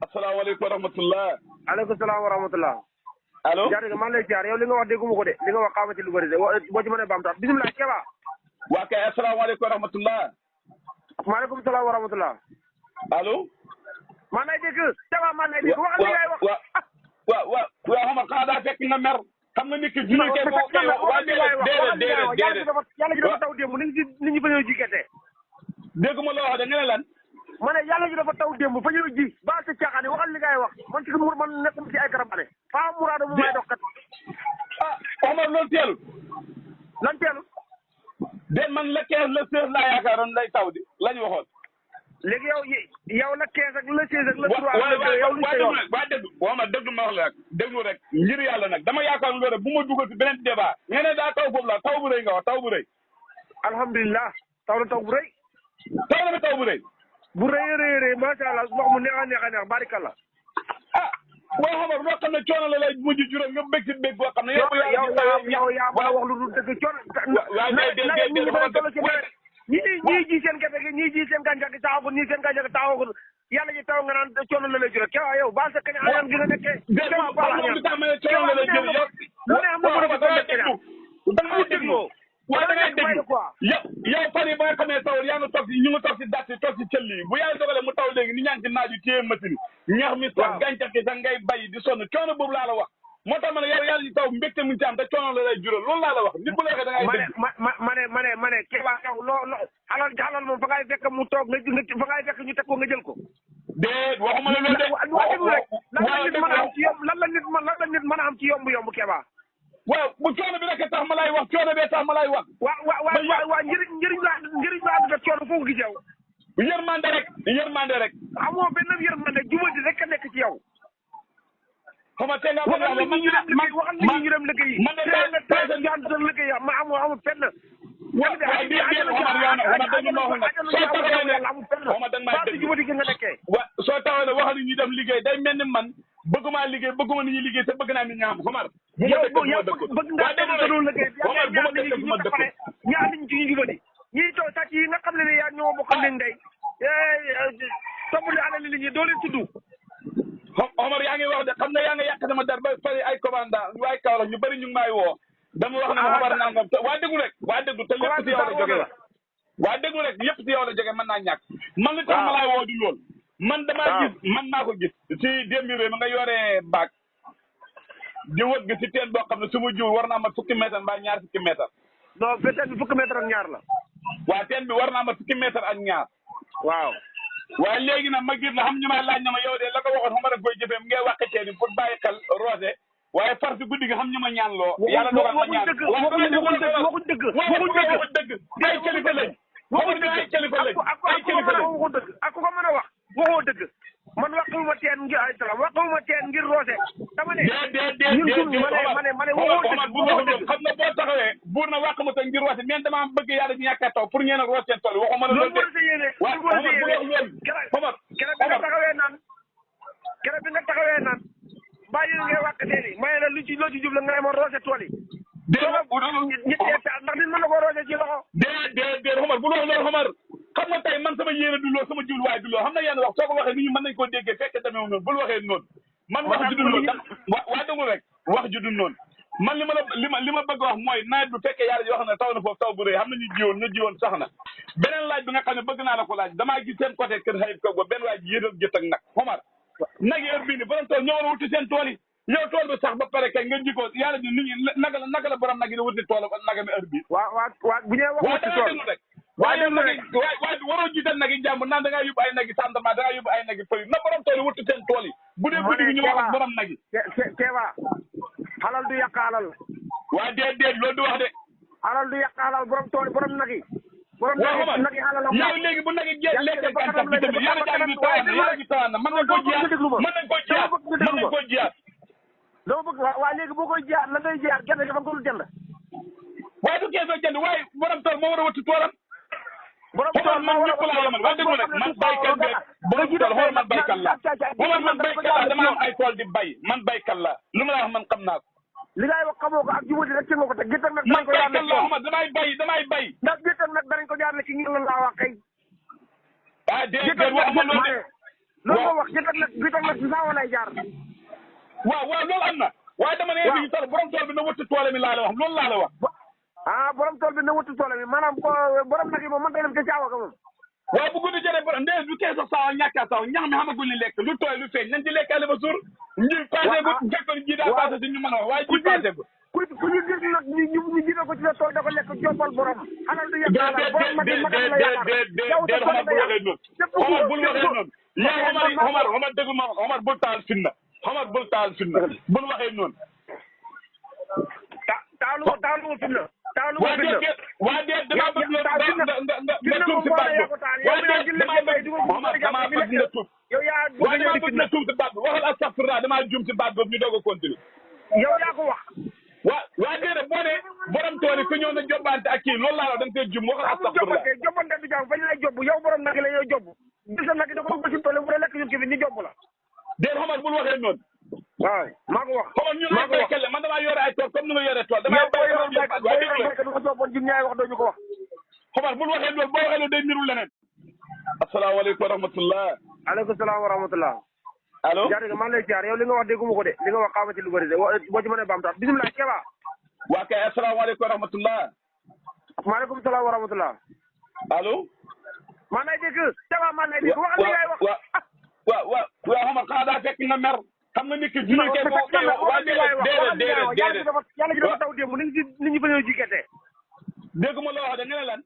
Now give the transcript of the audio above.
asalaamaaleykum wa rahmatulah. aleykum salaam wa rahmatulah. allo. jaaree maa ngi lay ziar yow li nga wax dégguma ko de li nga wax xaama ci lu bëri de boo ci mënee baamtaat bisimilah Keba. waa kay asalaamaaleykum wa rahmatulah. maaleykum salaam wa rahmatulah. allo. maa lay dégg Keba maa lay dégg waxal li ngay wax. waaw xam nga xanaa daa fekk nga mer. xam nga nit ki ji nga kenn koo koy wax waa déedéet yàlla ji dafa taw démb nit ñi fa ñëw ji gerte. dégguma loo wax de nga ne lan. ma ne yàlla ji dafa taw démb fa ñëw ji ba sa caaxaan waxal li ngay wax man ci man nekkuma ci ay garab ane faa muraado mu may dox kat. ah Omar loolu teelul. lan teelul. den man la 15 le 16 laa yaakaaroon lay taw di la ñu waxoon. léegi yow la 15 ak le 16 ak le 3. yow lu ci wax waa déglu waaw ma déglu ma wax la rek déglu rek ngir yàlla nag dama yaakaar loolu rek bu ma dugal ci beneen débat nga ne daa taw foofu la taw bu rëy nga wax taw bu rëy. alhamdulilah taw la taw bu rëy. taw la taw bu rëy. bu rëy macha allah ndox mu neex a neex barikalla. ah boo xamal loo xam ne coono la lay mujj juróom nga bëgg ci bëgg boo xam ne. yow yaa mën a wax lu dul dëgg coono. waaw ñii ji seen gerte gi ñii ji seen gàncax gi taxawul ñii seen gàncax gi taxawul yàlla ji taw nga naan coono la lay jural Keba yow baal sa kañ añaan gi nga nekkee. Keba baal añaan lu ne am na mën a déglu waaye da ngay déglu yow fan yi ba nga xamee taw yaa ngi toog si ñu ngi toog si dat yi toog si cëll yi bu yàlla dogalee mu taw léegi ni ñaa ngi ci naaj yu téye machine ñax mi sax gàncax gi sax ngay bay di sonn coono boobu laa la wax moo tax ma ne yow yàlla ji taw mbégte mu ci am te coono la lay jural loolu laa la wax nit bu la waxee da ngay dégg ma ne Keba yow loo xalal moom fa ngay fekk mu toog nga fa ngay fekk ñu teg ko nga jël ko déet waxuma la loolu de lan la nit mën a am ci yomb Keba waaw bu coono bi rek tax ma lay wax coono bee tax ma lay wax. waaw njëriñ la ànd ak coono foofu gis yow. yërmande rek. amoo benn yërmande jubati rek a nekk ci yow. xam nga tey nga ko waxal ñu dem liggéey yi. man de liggéey ma amul fenn. waaw soo taxawee ne waxal ñu dem liggéey day mel ni man bëgguma liggéey bëgguma nit ñi liggéey te bëgg naa nit ñi am xamar. bëgg nga doon liggéey ñaar nit ñi ci ñu jubali ñi toog sàcc yi nga xam ne yaa ñoo bokk leen ndey toppali alal nit ñi doo leen tudd. Omar yaa ngi wax de xam nga yaa ngi yàq sama dar ba fari ay commandant waaye Kaolack ñu bëri ñu ngi may woo dama wax ne ma xabar nangam te waa déglu rek waa déglu te lépp si yow la jógee waa déglu rek lépp si yow la jógee mën naa ñàkk man li tax ma laay woo di lool man damaa gis man maa ko gis si démbi réew mi nga yoree baag di wëgg si teen boo xam ne su ma jiw war naa mat fukki mètre mbaa ñaar fukki mètre non teen bi fukki mètre ak ñaar la waa teen bi war naa mat fukki mètre ak ñaar waaw waaye léegi nag ma gis la xam ñu may laaj na ma yow de la ko waxoon xam nga danga koy jëfee mu ngay wàqe teen bi pour bàyyi xel roose waaye far si guddi gi xam ñu ma ñaan loo yàlla dogal ma ñaan waxuñ dëgg ay kilifa lañ ay kilifa lañ ak ku ko mën a wax waxoo dëgg man waxuma teen ngir ay salaam waxuma teen ngir roose dama ne ma ne waxoo dëgg xam nga boo taxawee buur na wàq ma te ngir roose mais dama bëgg yàlla ñu ñàkk a taw pour ngeen a roose seen tool waxuma la loolu keroog bi nga taxawee naan bàyyi ngay wàq teen yi may la lu ci loo ci jublu nga demoon roose tool yi ndax nit mën na koo roose ci loxo déedéet xamar bu loolu loolu xamar xam nga tey man sama yéene du loolu sama jubluwaay du loolu xam na yenn wax soo ko waxee nit ñi mën nañ koo déggee fekk demeewu noonu bul waxee noonu man wax ju dul noonu waa déglu rek wax ju dul noonu man li ma bëgg wax mooy nawet bu fekkee yàlla ji wax na taw na foofu taw bu rëy xam na ñu jiwoon sax na beneen laaj bi nga xam ne bëgg naa la ko laaj damaa gis seen côté kër xayib ko ba benn waay ji yéetal jët ak nag xamar nag yi heure bii ni borom tool ñoo war a wuti seen tool yi yow tool bi sax ba pare kay nga jikoo yàlla ji nit ñi naka la borom nag yi di wuti tool naga mi heure bii waaw bu ñëwee wax ci tool rek waaye waroo jiital nag yi jàmbur naan da ngaa yóbbu ay nag yi sàndarma da ngaa yóbbu ay nag yi përi na borom tool yi wuti seen tool yi bu dee guddi gi ñu wax ak borom nag yi Keba xalal du yàq alal waa déedéet loolu du wax de alal du yàq alal borom tool yi borom nag yi nag yi alal yow léegi bu nag yi lekkee gàncax bi tamit yàlla ji tawaan na mën nañ koo jiyaat dama bëgg waaye léegi boo koy jiyaat la ngay jiyaat gerte gi fa nga ko dul jënd waaye du keesoo jënd waaye borom tool moo war a wëttu toolam borom tool man ñëpp laa yemal wax dëgg rek man baykat bi borom tool xool man baykat la xoolal man baykat la dama am ay tool di bay man baykat la lu ma la wax man xam naa ko li ngay wax xamoo ko ak jubati rek ci nga ko teg gerte nag man baykat la xam damay bay ndax gerte nag danañ ko jaarale ci ngir la laa wax kay ah déedéet waxuma loolu de loolu moo wax gi toog nag si saa walay jaar. waaw loolu am na. waaye dama ne bi ñu toll borom tool bi na wëttu tool mi laa la wax loolu laa la wax. borom tool bi na wëttu tool mi maanaam borom nag yi moom mën nga dem ca caawa ka moom. waaw bu guddi jëree borom ndee du kee sax saawa ñàkkaa saawa ñax mi xamagul ni lekk lu tooy lu feeñ nañ ci lekkaale ba suur. ñu passé bu fekkoon ji daa passé si ñu mën a wax waaye ji passé ko. ku ñu gis nag ñu jiite ko ci sa tool da ko lekk jombal borom. xanaa du yàq la borom nag yi magam la yaakaar. Omar bul waxee noonu. yow Omar déglu ma Omar bul taal finna. Omar bul taal finna bul waxee noonu. taalu finna. waa déet damaa bëgg nga tuub si baat bi waa déet damaa bëgg nga tuub. waaye damaa bëgg nga tuub si baat bi waxal astaghfirullah damaa juum si baat boobu ñu doog a continuer. yow yaa ko wax. waa déedéet boo ne borom tool yi ku ñëw na jobbante ak kii loolu laa wax da nga koy juum waxal astaghfirullah. jobbante du jàmm bañ lay jobb yow borom nag la yow jobb. gis nag da ko dugg si tool yi bu dee lekk ñu ñu jobb la. déet Omar bul waxee noonu. waaw maa ko wax. Omar ñun lay béykale man damaa yore ay tool comme ni nga yore tool. damay béy du ko soppoon jim ñaay wax doo ñu ko wax. Omar bul waxee loolu boo waxee loolu day niru leneen. asalaamaaleykum wa rahmatullah. aleykum salaam wa rahmatullah. allo jaaree maa ngi lay ziar yow li nga wax dégguma ko de li nga wax xaama ci lu bëri de boo ci mënee baamtaat bisimilah Keba. waa kay asalaamaaleykum wa rahmatullah. maaleykum salaam wa rahmatullah. allo. maa lay dégg Keba maa lay dégg waxal li ngay wax. waaw Omar xanaa daa fekk nga mer. xam nga nit ki julli kee boo koy wax waa déedéet yàlla gi dafa taw démb nit ñi fa ñëw ji gerte. dégg ma loo wax de nga ne lan.